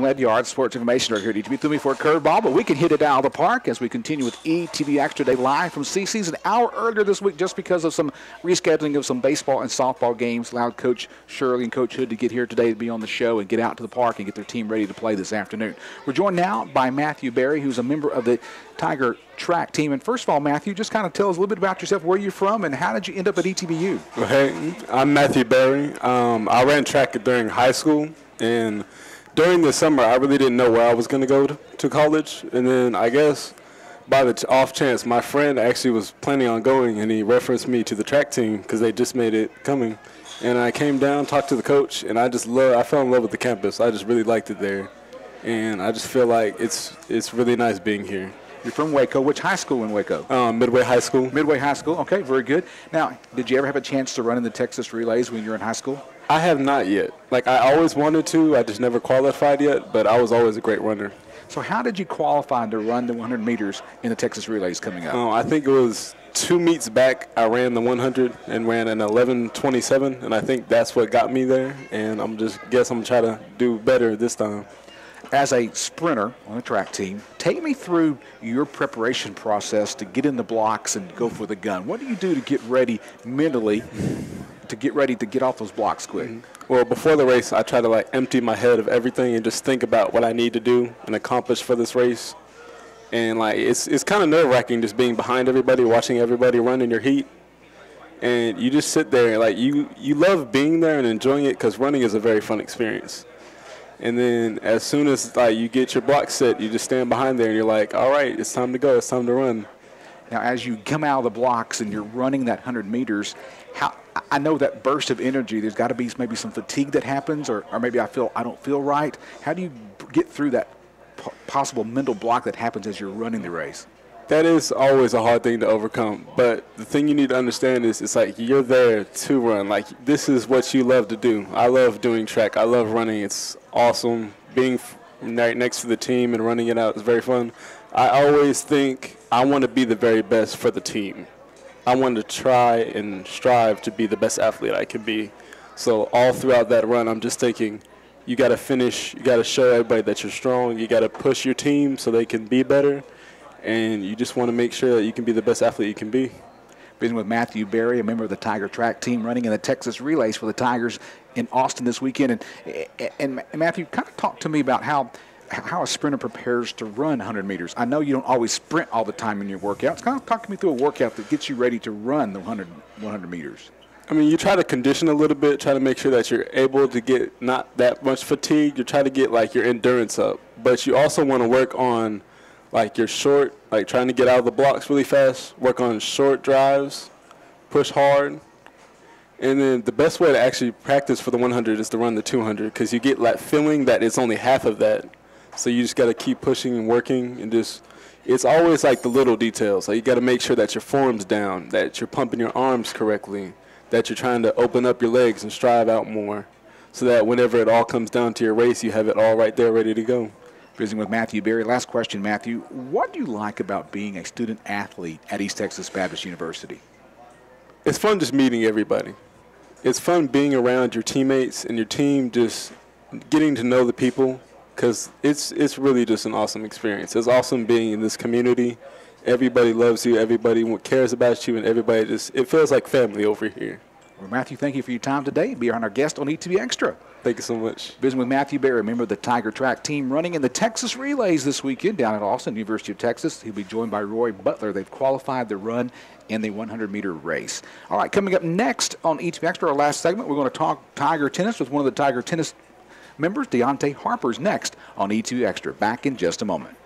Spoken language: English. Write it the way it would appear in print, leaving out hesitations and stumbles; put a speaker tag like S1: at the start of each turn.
S1: Ledyard, Sports Information Director here at ETBU. Threw me for a curveball, but we can hit it out of the park as we continue with ETBU Extra Day live from CC's an hour earlier this week just because of some rescheduling of some baseball and softball games. Allowed Coach Shirley and Coach Hood to get here today to be on the show and get out to the park and get their team ready to play this afternoon. We're joined now by Matthew Berry, who's a member of the Tiger track team. And first of all, Matthew, just kind of tell us a little bit about yourself, where you're from, and how did you end up at ETBU?
S2: Well, hey, I'm Matthew Berry. I ran track during high school, and during the summer, I really didn't know where I was going to go to college. And then I guess by the off chance, my friend actually was planning on going, and he referenced me to the track team because they just made it coming. And I came down, talked to the coach, and I fell in love with the campus. I just really liked it there. And I just feel like it's really nice being here.
S1: You're from Waco. Which high school in Waco?
S2: Midway High School.
S1: Midway High School. Okay, very good. Now, did you ever have a chance to run in the Texas Relays when you were in high school?
S2: I have not yet. Like, I always wanted to. I just never qualified yet, but I was always a great runner.
S1: So how did you qualify to run the 100 meters in the Texas Relays coming up?
S2: I think it was 2 meets back. I ran the 100 and ran an 11:27, and I think that's what got me there. And I'm going to try to do better this time.
S1: As a sprinter on a track team, take me through your preparation process to get in the blocks and go for the gun. What do you do to get ready mentally to get off those blocks quick?
S2: Well, before the race, I try to empty my head of everything and just think about what I need to do and accomplish for this race. And it's kind of nerve-wracking just being behind everybody, watching everybody run in your heat. And you just sit there and you love being there and enjoying it because running is a very fun experience. And then as soon as you get your block set, you just stand behind there and you're like, all right, it's time to go. It's time to run.
S1: Now, as you come out of the blocks and you're running that 100 meters, I know that burst of energy, there's got to be maybe some fatigue that happens or maybe I don't feel right. How do you get through that possible mental block that happens as you're running the race?
S2: That is always a hard thing to overcome. But the thing you need to understand is it's you're there to run. This is what you love to do. I love doing track. I love running. It's awesome. Being right next to the team and running it out is very fun. I always think I want to be the very best for the team. I want to try and strive to be the best athlete I can be. So all throughout that run, I'm just thinking, you got to finish. You got to show everybody that you're strong. You got to push your team so they can be better. And you just want to make sure that you can be the best athlete you can be.
S1: Visiting with Matthew Berry, a member of the Tiger track team running in the Texas Relays for the Tigers in Austin this weekend. And Matthew, kind of talk to me about how a sprinter prepares to run 100 meters. I know you don't always sprint all the time in your workouts. Kind of talk to me through a workout that gets you ready to run the 100 meters.
S2: I mean, you try to condition a little bit, try to make sure that you're able to get not that much fatigue. You try to get your endurance up. But you also want to work on your short, trying to get out of the blocks really fast, work on short drives, push hard. And then the best way to actually practice for the 100 is to run the 200 because you get that feeling that it's only half of that. So you just got to keep pushing and working and it's always the little details. You got to make sure that your form's down, that you're pumping your arms correctly, that you're trying to open up your legs and strive out more so that whenever it all comes down to your race, you have it all right there ready to go.
S1: Visiting with Matthew Berry. Last question, Matthew. What do you like about being a student athlete at East Texas Baptist University?
S2: It's fun just meeting everybody. It's fun being around your teammates and your team, just getting to know the people because it's really just an awesome experience. It's awesome being in this community. Everybody loves you. Everybody cares about you, and everybody it feels like family over here.
S1: Well, Matthew, thank you for your time today. Be our guest on ETB Extra.
S2: Thank you so much.
S1: Visiting with Matthew Berry, member of the Tiger track team running in the Texas Relays this weekend down at Austin, University of Texas. He'll be joined by Roy Butler. They've qualified the run in the 100-meter race. All right, coming up next on ETB Extra, our last segment, we're going to talk Tiger tennis with one of the Tiger tennis members, Deontay Harper's next on ETB Extra. Back in just a moment.